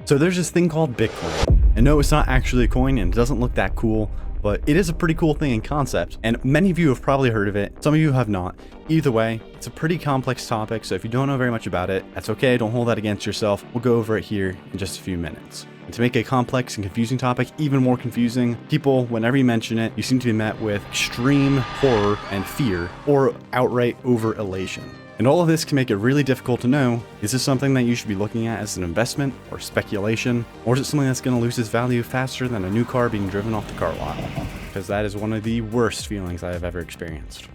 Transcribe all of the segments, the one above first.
So there's this thing called Bitcoin. And no, it's not actually a coin and it doesn't look that cool, but it is a pretty cool thing in concept. And many of you have probably heard of it. Some of you have not. Either way, it's a pretty complex topic. So if you don't know very much about it, that's okay. Don't hold that against yourself. We'll go over it here in just a few minutes. And to make a complex and confusing topic even more confusing, people, whenever you mention it, you seem to be met with extreme horror and fear or outright over elation. And all of this can make it really difficult to know, is this something that you should be looking at as an investment or speculation, or is it something that's going to lose its value faster than a new car being driven off the car lot? Because that is one of the worst feelings I have ever experienced.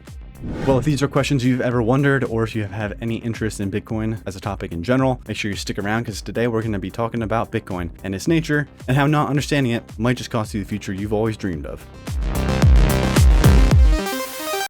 Well, if these are questions you've ever wondered, or if you have any interest in Bitcoin as a topic in general, make sure you stick around because today we're going to be talking about Bitcoin and its nature and how not understanding it might just cost you the future you've always dreamed of.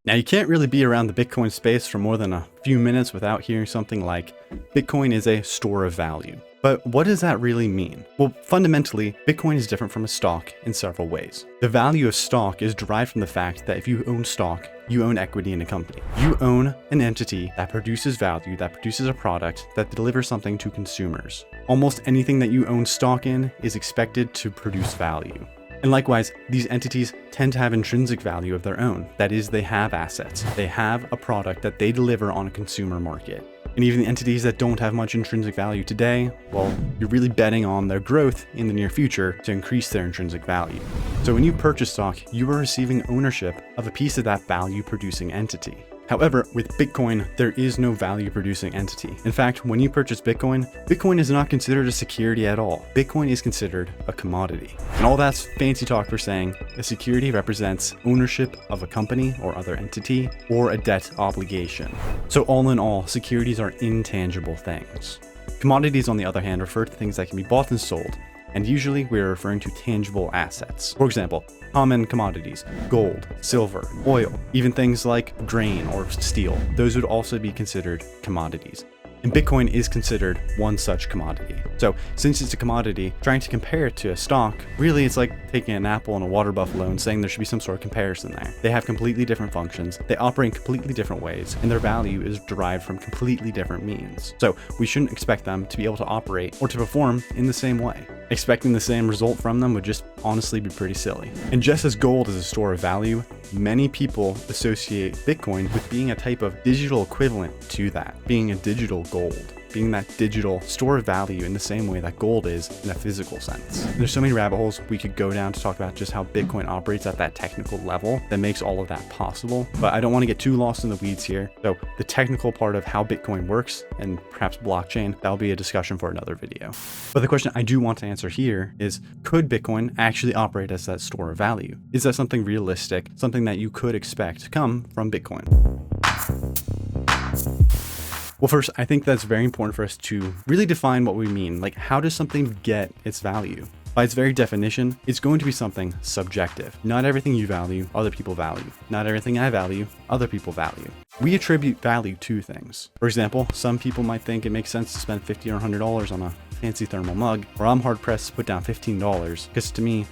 Now, you can't really be around the Bitcoin space for more than a few minutes without hearing something like Bitcoin is a store of value. But what does that really mean? Well, fundamentally, Bitcoin is different from a stock in several ways. The value of stock is derived from the fact that if you own stock, you own equity in a company. You own an entity that produces value, that produces a product, that delivers something to consumers. Almost anything that you own stock in is expected to produce value. And likewise, these entities tend to have intrinsic value of their own. That is, they have assets. They have a product that they deliver on a consumer market. And even the entities that don't have much intrinsic value today, well, you're really betting on their growth in the near future to increase their intrinsic value. So when you purchase stock, you are receiving ownership of a piece of that value producing entity. However, with Bitcoin, there is no value producing entity. In fact, when you purchase Bitcoin, Bitcoin is not considered a security at all. Bitcoin is considered a commodity. And all that's fancy talk for saying a security represents ownership of a company or other entity or a debt obligation. So all in all, securities are intangible things. Commodities, on the other hand, refer to things that can be bought and sold. And usually we're referring to tangible assets. For example, common commodities, gold, silver, oil, even things like grain or steel. Those would also be considered commodities. And Bitcoin is considered one such commodity. So since it's a commodity, trying to compare it to a stock, really it's like taking an apple and a water buffalo and saying there should be some sort of comparison there. They have completely different functions, they operate in completely different ways, and their value is derived from completely different means. So we shouldn't expect them to be able to operate or to perform in the same way. Expecting the same result from them would just honestly be pretty silly. And just as gold is a store of value, many people associate Bitcoin with being a type of digital equivalent to that, being a digital gold, being that digital store of value in the same way that gold is in a physical sense. And there's so many rabbit holes we could go down to talk about just how Bitcoin operates at that technical level that makes all of that possible. But I don't want to get too lost in the weeds here. So the technical part of how Bitcoin works and perhaps blockchain, that'll be a discussion for another video. But the question I do want to answer here is, could Bitcoin actually operate as that store of value? Is that something realistic, something that you could expect to come from Bitcoin? Well, first, I think that's very important for us to really define what we mean. Like, how does something get its value? By its very definition, it's going to be something subjective. Not everything you value, other people value. Not everything I value, other people value. We attribute value to things. For example, some people might think it makes sense to spend $50 or $100 on a fancy thermal mug, or I'm hard pressed to put down $15, because to me,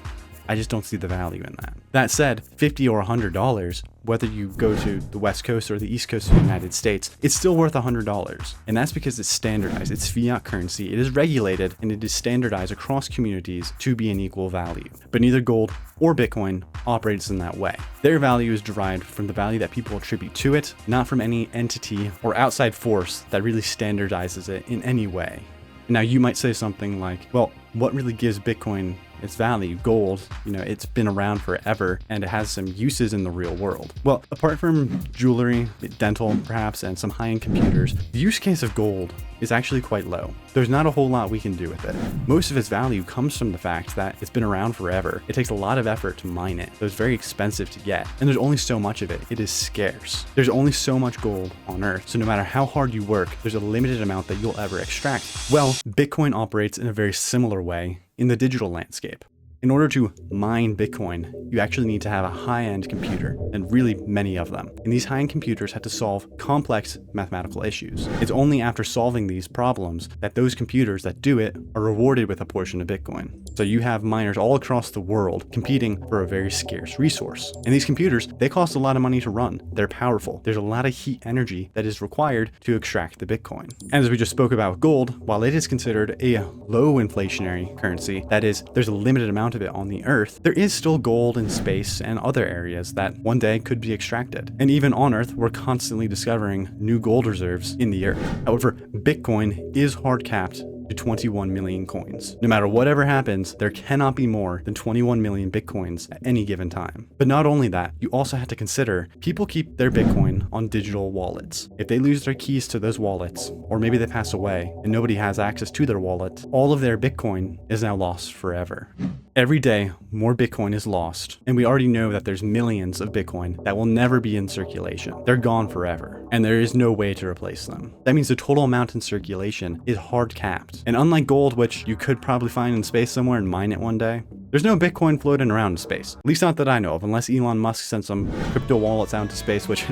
I just don't see the value in that. That said, $50 or $100, whether you go to the West Coast or the East Coast of the United States, it's still worth $100. And that's because it's standardized, it's fiat currency, it is regulated, and it is standardized across communities to be an equal value. But neither gold or Bitcoin operates in that way. Their value is derived from the value that people attribute to it, not from any entity or outside force that really standardizes it in any way. Now you might say something like, well, what really gives Bitcoin its value? Gold, it's been around forever and it has some uses in the real world. Well, apart from jewelry, dental perhaps, and some high-end computers, the use case of gold is actually quite low. There's not a whole lot we can do with it. Most of its value comes from the fact that it's been around forever. It takes a lot of effort to mine it, so it's very expensive to get, and there's only so much of it. It is scarce. There's only so much gold on Earth, so no matter how hard you work, there's a limited amount that you'll ever extract. Well, Bitcoin operates in a very similar way in the digital landscape. In order to mine Bitcoin, you actually need to have a high-end computer, and really many of them. And these high-end computers have to solve complex mathematical issues. It's only after solving these problems that those computers that do it are rewarded with a portion of Bitcoin. So you have miners all across the world competing for a very scarce resource. And these computers, they cost a lot of money to run. They're powerful. There's a lot of heat energy that is required to extract the Bitcoin. And as we just spoke about gold, while it is considered a low inflationary currency, that is, there's a limited amount of it on the earth, there is still gold in space and other areas that one day could be extracted. And even on earth, we're constantly discovering new gold reserves in the earth. However, Bitcoin is hard capped to 21 million coins. No matter whatever happens, there cannot be more than 21 million Bitcoins at any given time. But not only that, you also have to consider people keep their Bitcoin on digital wallets. If they lose their keys to those wallets, or maybe they pass away and nobody has access to their wallet, all of their Bitcoin is now lost forever. Every day, more Bitcoin is lost, and we already know that there's millions of Bitcoin that will never be in circulation. They're gone forever, and there is no way to replace them. That means the total amount in circulation is hard capped. And unlike gold, which you could probably find in space somewhere and mine it one day, there's no Bitcoin floating around in space. At least not that I know of, unless Elon Musk sent some crypto wallets out into space, which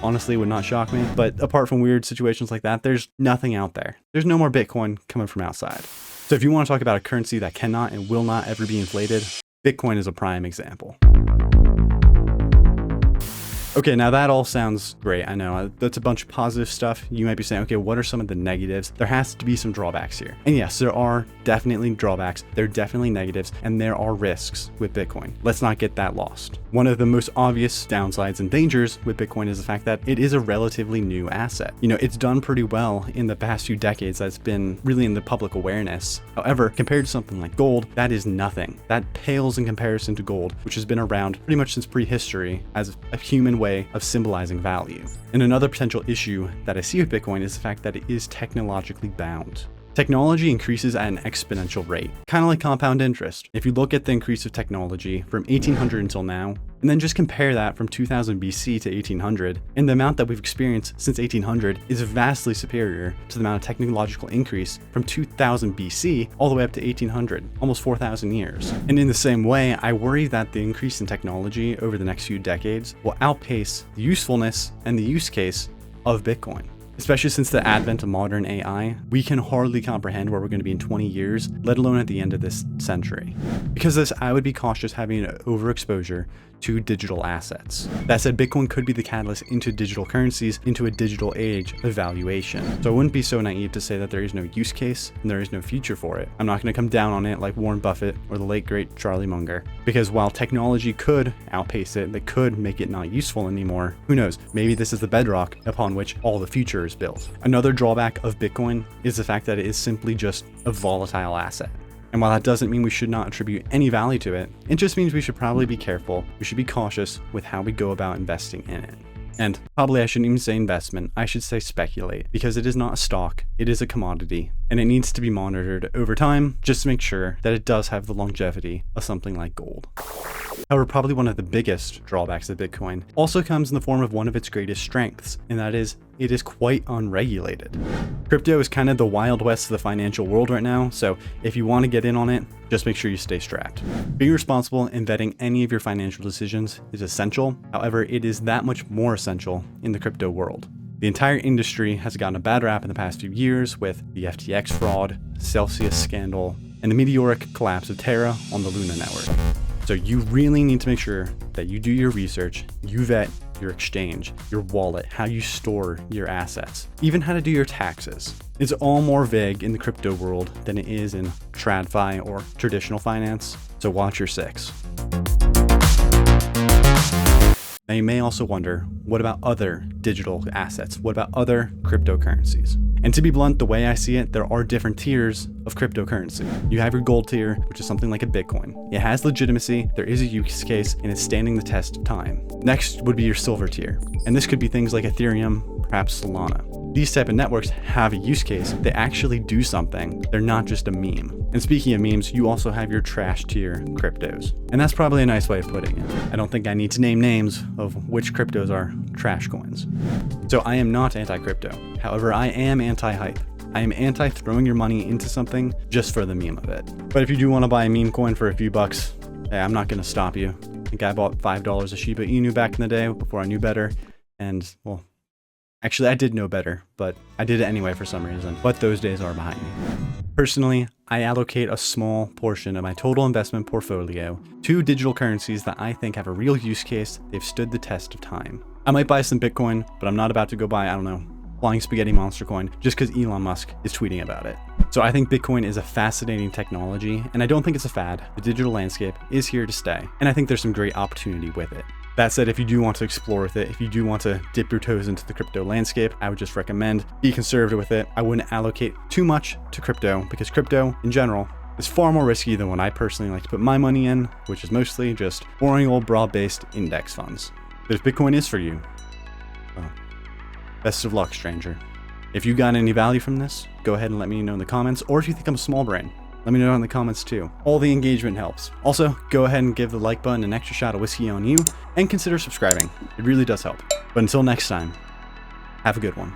honestly would not shock me. But apart from weird situations like that, there's nothing out there. There's no more Bitcoin coming from outside. So if you want to talk about a currency that cannot and will not ever be inflated, Bitcoin is a prime example. Okay, now that all sounds great. I know that's a bunch of positive stuff. You might be saying, okay, what are some of the negatives? There has to be some drawbacks here. And yes, there are definitely drawbacks. There are definitely negatives, and there are risks with Bitcoin. Let's not get that lost. One of the most obvious downsides and dangers with Bitcoin is the fact that it is a relatively new asset. You know, it's done pretty well in the past few decades. That's been really in the public awareness. However, compared to something like gold, that is nothing. That pales in comparison to gold, which has been around pretty much since prehistory as a human way of symbolizing value. And another potential issue that I see with Bitcoin is the fact that it is technologically bound. Technology increases at an exponential rate, kind of like compound interest. If you look at the increase of technology from 1800 until now, and then just compare that from 2000 BC to 1800, and the amount that we've experienced since 1800 is vastly superior to the amount of technological increase from 2000 BC all the way up to 1800, almost 4,000 years. And in the same way, I worry that the increase in technology over the next few decades will outpace the usefulness and the use case of Bitcoin. Especially since the advent of modern AI, we can hardly comprehend where we're going to be in 20 years, let alone at the end of this century. Because of this, I would be cautious having an overexposure to digital assets. That said, Bitcoin could be the catalyst into digital currencies, into a digital age of valuation. So I wouldn't be so naive to say that there is no use case and there is no future for it. I'm not going to come down on it like Warren Buffett or the late great Charlie Munger. Because while technology could outpace it, that could make it not useful anymore, who knows, maybe this is the bedrock upon which all the future is built. Another drawback of Bitcoin is the fact that it is simply just a volatile asset. And while that doesn't mean we should not attribute any value to it, it just means we should probably be careful. We should be cautious with how we go about investing in it. And probably I shouldn't even say investment, I should say speculate, because it is not a stock, it is a commodity, and it needs to be monitored over time just to make sure that it does have the longevity of something like gold. However, probably one of the biggest drawbacks of Bitcoin also comes in the form of one of its greatest strengths, and that is it is quite unregulated. Crypto is kind of the Wild West of the financial world right now, so if you want to get in on it, just make sure you stay strapped. Being responsible in vetting any of your financial decisions is essential. However, it is that much more essential in the crypto world. The entire industry has gotten a bad rap in the past few years with the FTX fraud, Celsius scandal, and the meteoric collapse of Terra on the Luna network. So you really need to make sure that you do your research, you vet your exchange, your wallet, how you store your assets, even how to do your taxes. It's all more vague in the crypto world than it is in TradFi or traditional finance, so watch your six. Now you may also wonder, what about other digital assets? What about other cryptocurrencies? And to be blunt, the way I see it, there are different tiers of cryptocurrency. You have your gold tier, which is something like a Bitcoin. It has legitimacy, there is a use case, and it's standing the test of time. Next would be your silver tier. And this could be things like Ethereum, perhaps Solana. These type of networks have a use case. They actually do something. They're not just a meme. And speaking of memes, you also have your trash tier cryptos. And that's probably a nice way of putting it. I don't think I need to name names of which cryptos are trash coins. So I am not anti-crypto. However, I am anti-hype. I am anti throwing your money into something just for the meme of it. But if you do want to buy a meme coin for a few bucks, hey, I'm not going to stop you. I think I bought $5 of Shiba Inu back in the day before I knew better. And, well, actually I did know better, but I did it anyway for some reason. But those days are behind me. Personally, I allocate a small portion of my total investment portfolio to digital currencies that I think have a real use case. They've stood the test of time. I might buy some Bitcoin, but I'm not about to go buy, I don't know, Flying Spaghetti Monster Coin just because Elon Musk is tweeting about it. So I think Bitcoin is a fascinating technology, and I don't think it's a fad. The digital landscape is here to stay, and I think there's some great opportunity with it. That said, if you do want to explore with it, if you do want to dip your toes into the crypto landscape, I would just recommend be conservative with it. I wouldn't allocate too much to crypto because crypto in general is far more risky than what I personally like to put my money in, which is mostly just boring old broad-based index funds. But if Bitcoin is for you, well, best of luck, stranger. If you got any value from this, go ahead and let me know in the comments, or if you think I'm a small brain, let me know in the comments too. All the engagement helps. Also, go ahead and give the like button an extra shot of whiskey on you, and consider subscribing. It really does help. But until next time, have a good one.